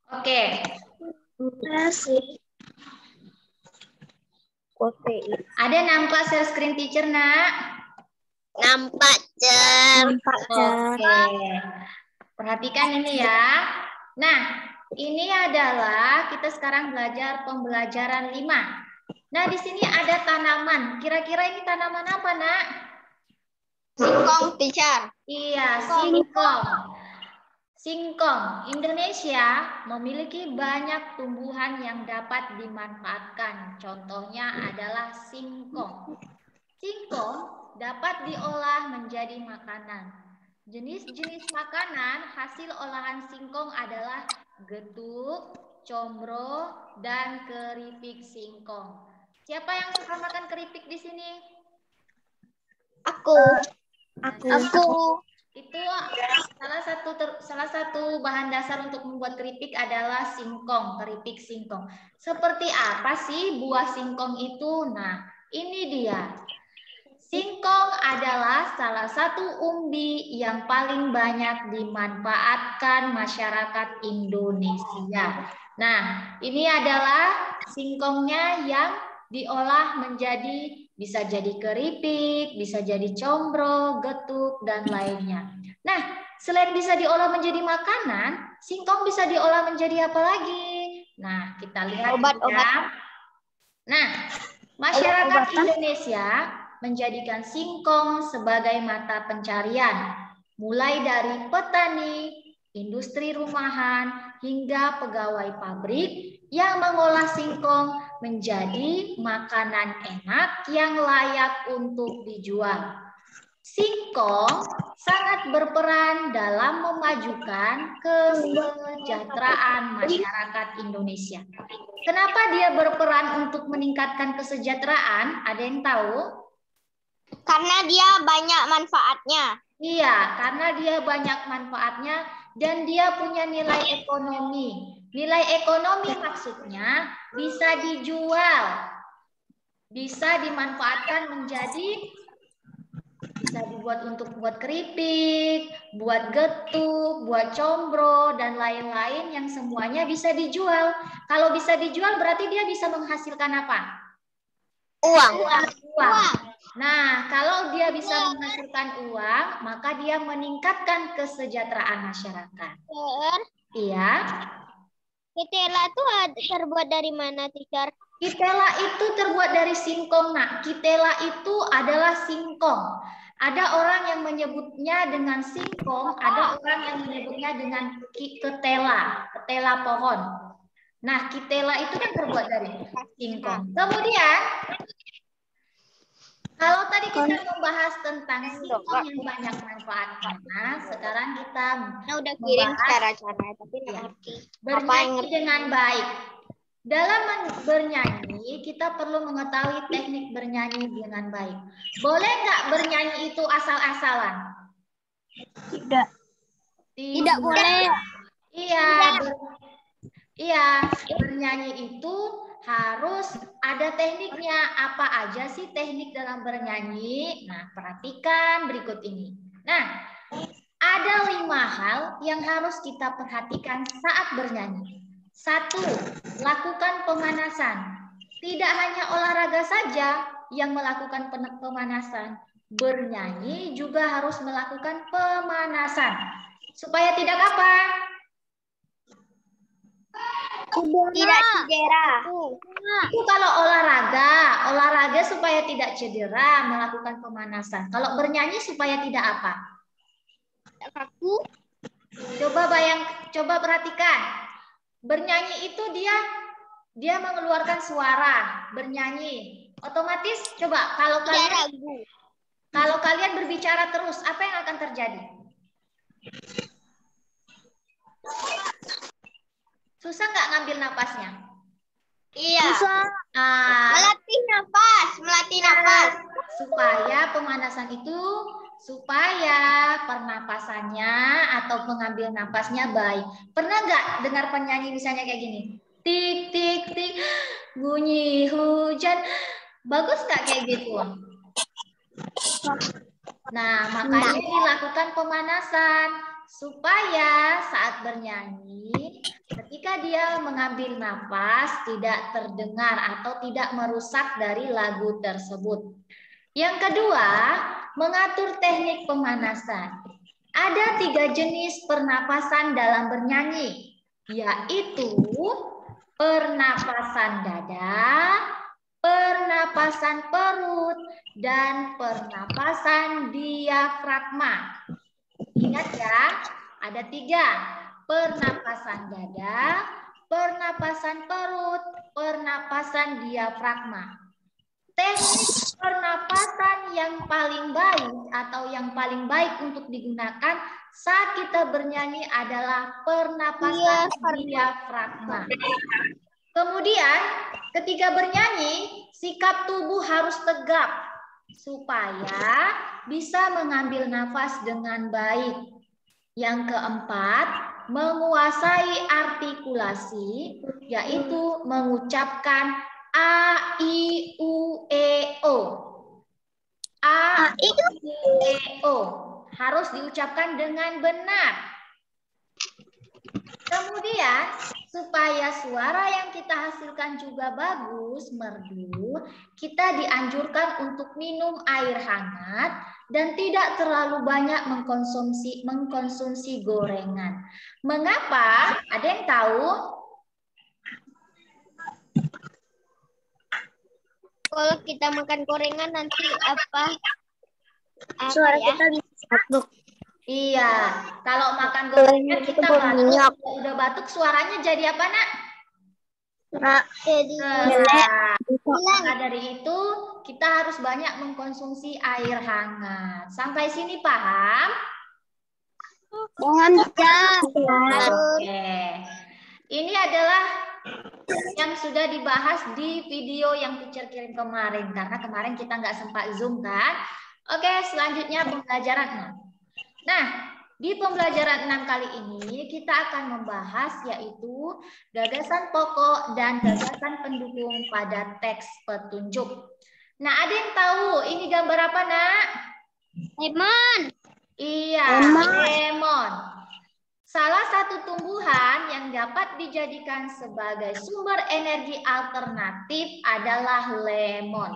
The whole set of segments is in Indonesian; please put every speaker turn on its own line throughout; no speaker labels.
Oke. Ada nampak share screen teacher, nak?
Nampak, Cer.
Oke. Perhatikan ini ya. Nah, ini adalah kita sekarang belajar pembelajaran 5. Nah, di sini ada tanaman. Kira-kira ini tanaman apa, nak?
Singkong, teacher.
Iya, singkong. Singkong. Indonesia memiliki banyak tumbuhan yang dapat dimanfaatkan. Contohnya adalah singkong. Singkong dapat diolah menjadi makanan. Jenis-jenis makanan hasil olahan singkong adalah getuk, combro, dan keripik singkong. Siapa yang suka makan keripik di sini?
Aku.
Itu salah satu bahan dasar untuk membuat keripik adalah singkong, keripik singkong. Seperti apa sih buah singkong itu? Nah, ini dia. Singkong adalah salah satu umbi yang paling banyak dimanfaatkan masyarakat Indonesia. Nah, ini adalah singkongnya yang diolah menjadi bisa jadi keripik, bisa jadi combro, getuk, dan lainnya. Nah, selain bisa diolah menjadi makanan, singkong bisa diolah menjadi apa lagi? Nah, kita lihat ya. Nah, masyarakat Indonesia menjadikan singkong sebagai mata pencarian, mulai dari petani, industri rumahan, hingga pegawai pabrik yang mengolah singkong menjadi makanan enak yang layak untuk dijual. Singkong sangat berperan dalam memajukan kesejahteraan masyarakat Indonesia. Kenapa dia berperan untuk meningkatkan kesejahteraan? Ada yang tahu?
Karena dia banyak manfaatnya.
Iya, karena dia banyak manfaatnya dan dia punya nilai ekonomi. Nilai ekonomi maksudnya bisa dijual, bisa dimanfaatkan menjadi bisa dibuat untuk buat keripik, buat getuk, buat combro, dan lain-lain yang semuanya bisa dijual. Kalau bisa dijual berarti dia bisa menghasilkan apa?
Uang.
Nah, kalau dia bisa menghasilkan uang, maka dia meningkatkan kesejahteraan masyarakat. Iya.
Ketela itu terbuat dari mana, teacher?
Ketela itu terbuat dari singkong, nak. Ketela itu adalah singkong. Ada orang yang menyebutnya dengan singkong, ada orang yang menyebutnya dengan ketela, ketela pohon. Nah, ketela itu kan terbuat dari singkong. Kemudian, kalau tadi kita membahas tentang singkong yang banyak manfaatnya, sekarang kita
udah kirim cara-cara, tapi
bernyanyi dengan baik. Dalam bernyanyi, kita perlu mengetahui teknik bernyanyi dengan baik. Boleh nggak bernyanyi itu asal-asalan?
Tidak boleh.
Iya, bernyanyi itu harus ada tekniknya. Apa aja sih teknik dalam bernyanyi? Nah, perhatikan berikut ini. Nah, ada 5 hal yang harus kita perhatikan saat bernyanyi. 1. Lakukan pemanasan. Tidak hanya olahraga saja yang melakukan pemanasan. Bernyanyi juga harus melakukan pemanasan. Supaya tidak apa?
Tidak cedera.
Itu kalau olahraga supaya tidak cedera, melakukan pemanasan. Kalau bernyanyi supaya tidak apa?
Kaku.
Coba perhatikan. Bernyanyi itu dia mengeluarkan suara, bernyanyi. Otomatis coba kalau kalian berbicara terus, apa yang akan terjadi? Susah nggak ngambil napasnya?
Iya.
Susah.
Melatih nafas.
Supaya pemanasan itu supaya pernapasannya atau mengambil napasnya baik. Pernah nggak dengar penyanyi misalnya kayak gini? Tik, tik, tik, bunyi hujan. Bagus nggak kayak gitu? Nah, makanya dilakukan pemanasan supaya saat bernyanyi, ketika dia mengambil nafas tidak terdengar atau tidak merusak dari lagu tersebut. Yang kedua, mengatur teknik pemanasan. Ada 3 jenis pernapasan dalam bernyanyi, yaitu pernapasan dada, pernapasan perut, dan pernapasan diafragma. Ingat ya, ada 3. Pernapasan dada, pernapasan perut, pernapasan diafragma. Teknik pernapasan yang paling baik atau yang paling baik untuk digunakan saat kita bernyanyi adalah pernapasan diafragma. Kemudian, ketika bernyanyi, sikap tubuh harus tegap supaya bisa mengambil nafas dengan baik. Yang keempat, menguasai artikulasi, yaitu mengucapkan A, I, U, E, O. A, I, U, E, O. Harus diucapkan dengan benar. Kemudian, supaya suara yang kita hasilkan juga bagus, merdu, kita dianjurkan untuk minum air hangat dan tidak terlalu banyak mengkonsumsi gorengan. Mengapa? Ada yang tahu?
Kalau kita makan gorengan nanti apa
Suara
ya?
kita bisa batuk.
Iya, kalau makan gorengan kita batuk, udah batuk suaranya jadi apa, Nak?
Jadi
Maka dari itu kita harus banyak mengkonsumsi air hangat. Sampai sini paham?
Mohon
Oke. Ini adalah yang sudah dibahas di video yang teacher kirim kemarin. Karena kemarin kita nggak sempat Zoom kan. Oke, selanjutnya pembelajaran 6. Nah, di pembelajaran 6 kali ini kita akan membahas yaitu gagasan pokok dan gagasan pendukung pada teks petunjuk. Nah, ada yang tahu ini gambar apa, Nak?
lemon.
Iya, lemon. Salah satu tumbuhan yang dapat dijadikan sebagai sumber energi alternatif adalah lemon.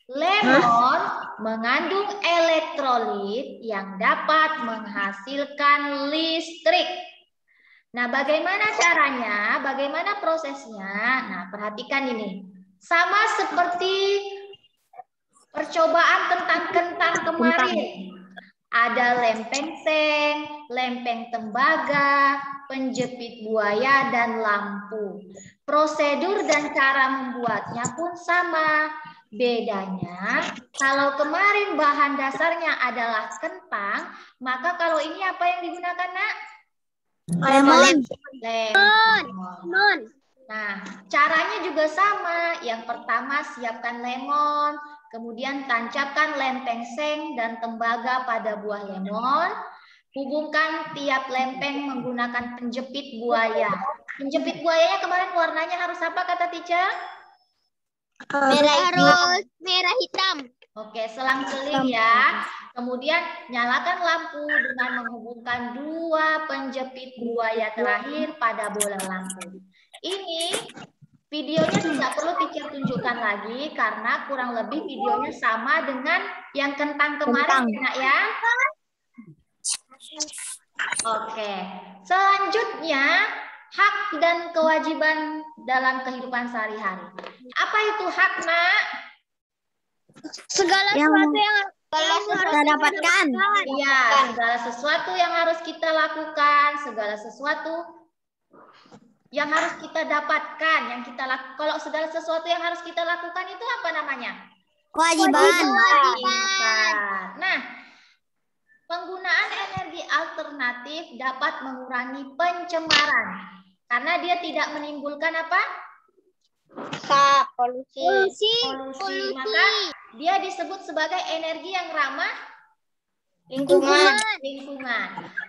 Lemon mengandung elektrolit yang dapat menghasilkan listrik. Nah, bagaimana caranya? Bagaimana prosesnya? Nah, perhatikan ini. Sama seperti percobaan tentang kentang kemarin. Ada lempeng seng, lempeng tembaga, penjepit buaya, dan lampu. Prosedur dan cara membuatnya pun sama. Bedanya, kalau kemarin bahan dasarnya adalah kentang, maka kalau ini apa yang digunakan, Nak?
Lemon.
Lemon.
Nah, caranya juga sama. Yang pertama, siapkan lemon, kemudian tancapkan lempeng seng dan tembaga pada buah lemon. Hubungkan tiap lempeng menggunakan penjepit buaya. Penjepit buayanya kemarin warnanya harus apa kata teacher?
Merah hitam.
Oke, selang-seling ya. Kemudian nyalakan lampu dengan menghubungkan 2 penjepit buaya terakhir pada bola lampu. Ini videonya tidak perlu teacher tunjukkan lagi karena kurang lebih videonya sama dengan yang kentang kemarin, Nak ya. Oke, selanjutnya hak dan kewajiban dalam kehidupan sehari-hari. Apa itu hak, Nak?
Segala sesuatu yang
kita dapatkan.
Iya, segala sesuatu yang harus kita lakukan, segala sesuatu yang harus kita dapatkan, yang kita kalau segala sesuatu yang harus kita lakukan itu apa namanya?
Kewajiban.
Nah, penggunaan energi alternatif dapat mengurangi pencemaran karena dia tidak menimbulkan apa?
Polusi.
Maka dia disebut sebagai energi yang ramah
Lingkungan.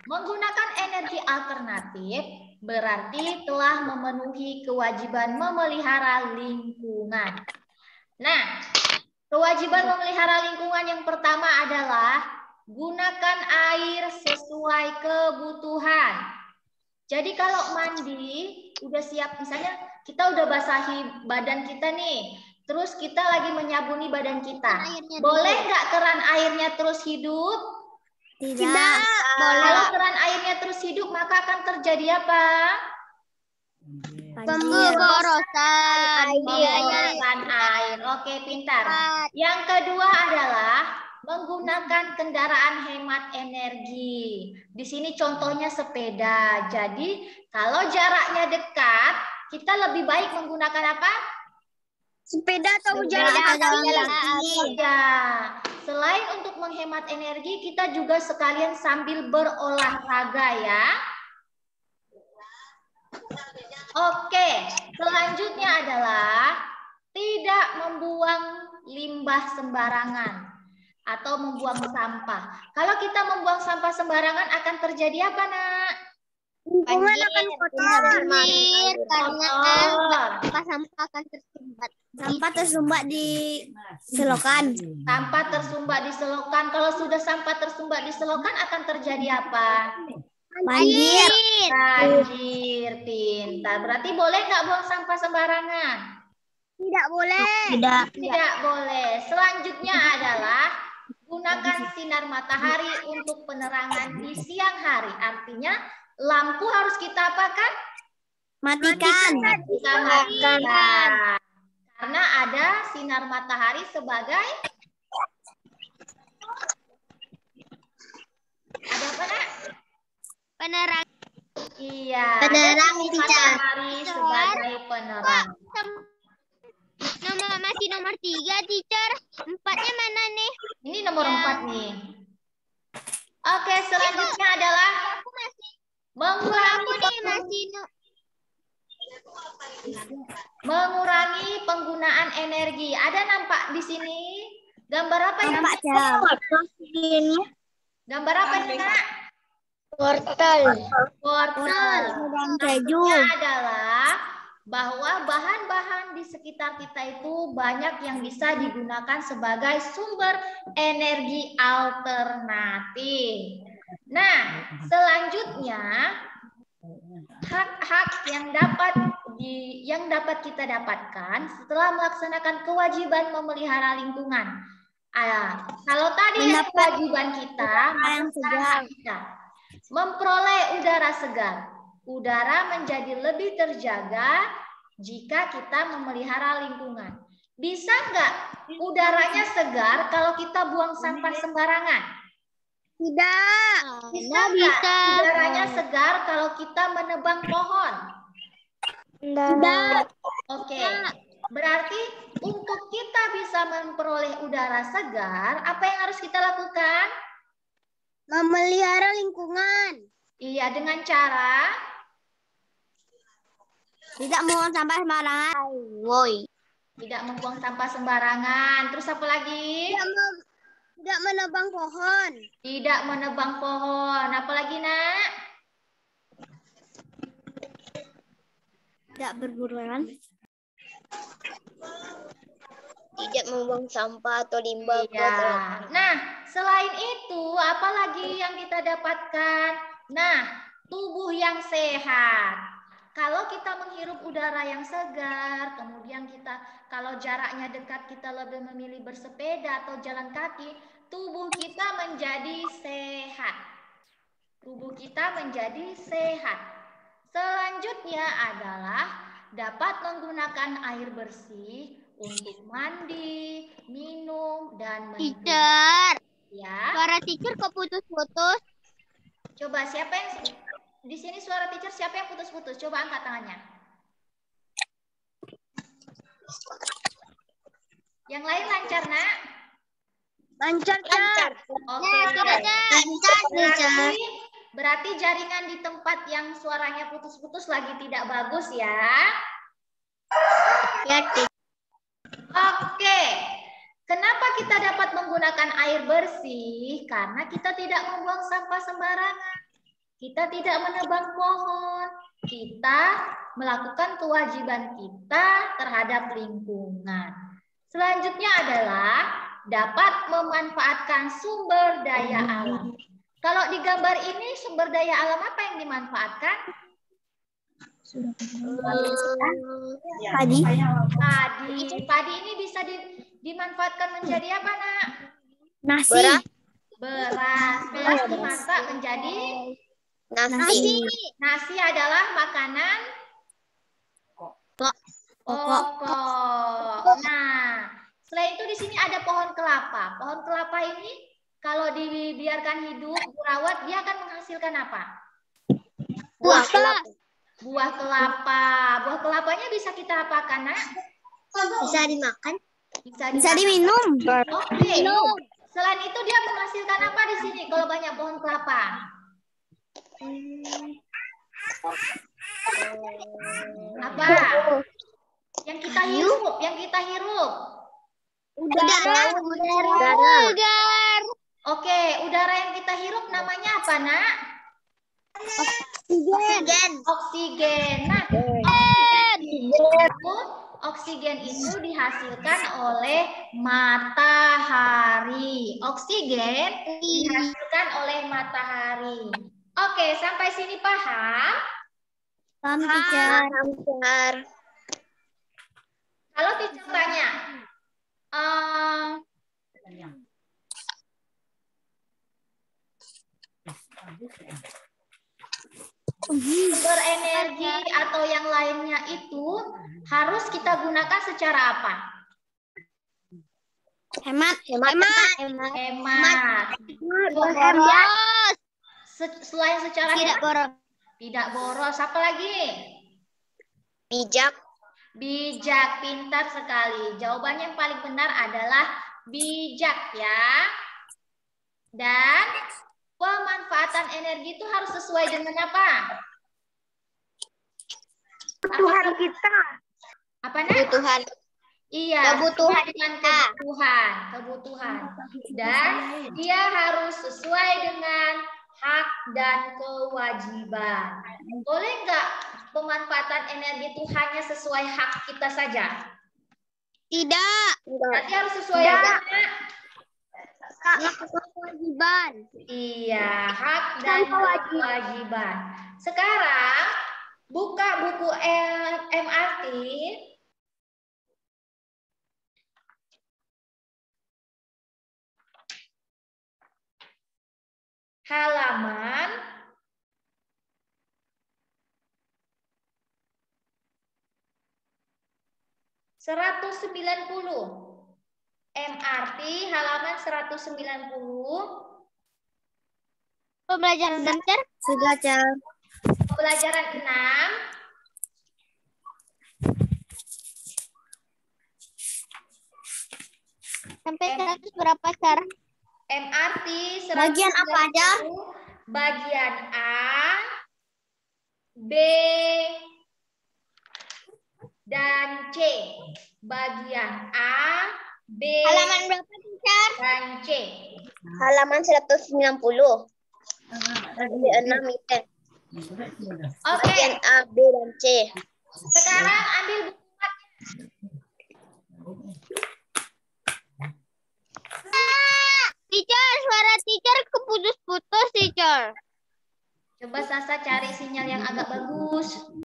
Menggunakan energi alternatif berarti telah memenuhi kewajiban memelihara lingkungan. Nah, kewajiban memelihara lingkungan yang pertama adalah gunakan air sesuai kebutuhan. Jadi kalau mandi, udah siap, misalnya kita udah basahi badan kita nih, terus kita lagi menyabuni badan kita. Boleh nggak keran airnya terus hidup?
Tidak.
Kalau keran airnya terus hidup, maka akan terjadi apa?
Pemborosan
Pemborosan air. Oke, pintar. Yang kedua adalah menggunakan kendaraan hemat energi. Di sini contohnya sepeda. Jadi, kalau jaraknya dekat, kita lebih baik menggunakan apa?
Sepeda atau
Sepeda
jalan
atau
kaki.
Ya. Selain untuk menghemat energi, kita juga sekalian sambil berolahraga ya. Oke, selanjutnya adalah tidak membuang limbah sembarangan atau membuang sampah. Kalau kita membuang sampah sembarangan akan terjadi apa, Nak?
Lingkungan akan kotor.
karena sampah akan tersumbat.
Sampah tersumbat di selokan.
Sampah tersumbat di selokan. Kalau sudah sampah tersumbat di selokan akan terjadi apa?
Banjir.
Banjir, pintar. Berarti boleh nggak buang sampah sembarangan?
Tidak boleh. Tidak.
Tidak boleh. Selanjutnya adalah gunakan sinar matahari untuk penerangan di siang hari. Artinya lampu harus kita apakan?
Matikan.
Kita matikan. Karena ada sinar matahari sebagai ada apa, Nak?
Penerang.
Iya,
Penerang,
ada
teacher.
matahari sebagai penerang.
Masih nomor 3, teacher. 4-nya mana nih?
Ini nomor 4 nih. Oke, selanjutnya adalah
Aku masih
mengurangi penggunaan energi. Ada nampak di sini gambar apa ya?
Nampak jam.
Gambar apa ini, Nak?
Wortel.
Wortel.
Dan keju.
Maksudnya adalah bahwa bahan-bahan di sekitar kita itu banyak yang bisa digunakan sebagai sumber energi alternatif. Nah, selanjutnya hak-hak yang dapat kita dapatkan setelah melaksanakan kewajiban memelihara lingkungan. Kalau tadi kewajiban kita, maka sekarang kita memperoleh udara segar. Udara menjadi lebih terjaga jika kita memelihara lingkungan. Bisa nggak udaranya segar kalau kita buang sampah sembarangan?
Tidak.
Bisa nggak udaranya segar kalau kita menebang pohon?
Tidak.
Oke. Berarti untuk kita bisa memperoleh udara segar, apa yang harus kita lakukan?
Memelihara lingkungan.
Iya, dengan cara
Tidak membuang sampah sembarangan.
tidak membuang sampah sembarangan. Terus apa lagi?
Tidak menebang pohon.
Tidak menebang pohon. Apalagi, Nak?
Tidak berburuan.
tidak membuang sampah atau limbah.
Iya. Nah, selain itu, apalagi yang kita dapatkan? Nah, tubuh yang sehat. Kalau kita menghirup udara yang segar, kemudian kita kalau jaraknya dekat kita lebih memilih bersepeda atau jalan kaki, tubuh kita menjadi sehat. Tubuh kita menjadi sehat. Selanjutnya adalah dapat menggunakan air bersih untuk mandi, minum, dan mencuci.
Teacher,
Ya.
suara teacher kok putus-putus?
Coba siapa yang di sini suara teacher siapa yang putus-putus? Coba angkat tangannya. Yang lain lancar, Nak?
Lancar.
Oke. Berarti jaringan di tempat yang suaranya putus-putus lagi tidak bagus ya.
Ya,
Oke. Kenapa kita dapat menggunakan air bersih? Karena kita tidak membuang sampah sembarangan. Kita tidak menebang pohon. Kita melakukan kewajiban kita terhadap lingkungan. Selanjutnya adalah dapat memanfaatkan sumber daya alam. Kalau di gambar ini sumber daya alam apa yang dimanfaatkan?
Padi.
Padi ini bisa dimanfaatkan menjadi apa, Nak?
Nasi.
Beras dimasak menjadi
Nasi.
nasi adalah makanan pokok. Nah, selain itu di sini ada pohon kelapa. Pohon kelapa ini kalau dibiarkan hidup, dirawat, dia akan menghasilkan apa?
Buah kelapa.
Buah kelapa. Buah kelapanya bisa kita apakan, Nak?
Bisa dimakan.
Bisa
diminum.
Oke. Selain itu dia menghasilkan apa di sini kalau banyak pohon kelapa? Apa? Yang kita hirup.
Udara.
Oke, udara yang kita hirup namanya apa, Nak? Oksigen. Nah, oksigen itu dihasilkan oleh matahari. Oksigen dihasilkan oleh matahari. Oke, sampai sini paham?
Paham, teacher.
Kalau teacher tanya, sumber energi atau yang lainnya itu harus kita gunakan secara apa?
Hemat.
Selain secara
Tidak
hemat,
boros.
tidak boros. Apa lagi?
Bijak.
Bijak, pintar sekali. Jawabannya yang paling benar adalah bijak ya. Dan pemanfaatan energi itu harus sesuai dengan apa?
Kebutuhan kita.
Apa, Nak?
Kebutuhan.
Iya,
Kebutuhan
dengan kebutuhan. Dan dia harus sesuai dengan hak dan kewajiban. Boleh nggak pemanfaatan energi itu hanya sesuai hak kita saja?
Tidak.
Berarti harus sesuai dengan
Kewajiban.
iya, hak dan kewajiban. Sekarang buka buku MRT. Halaman 190. MRT halaman 190.
Pembelajaran belajar.
Pelajaran 6.
Sampai 100 berapa sekarang?
MRT 190.
Bagian apa aja?
Bagian A, B, dan C. Bagian A, B,
Halaman berapa, teacher?
dan C.
Halaman 190. Bagian 6 itu.
Oke,
Bagian A, B, dan C.
sekarang ambil buku
Teacher, suara teacher keputus-putus, teacher.
Coba Sasa cari sinyal yang agak bagus.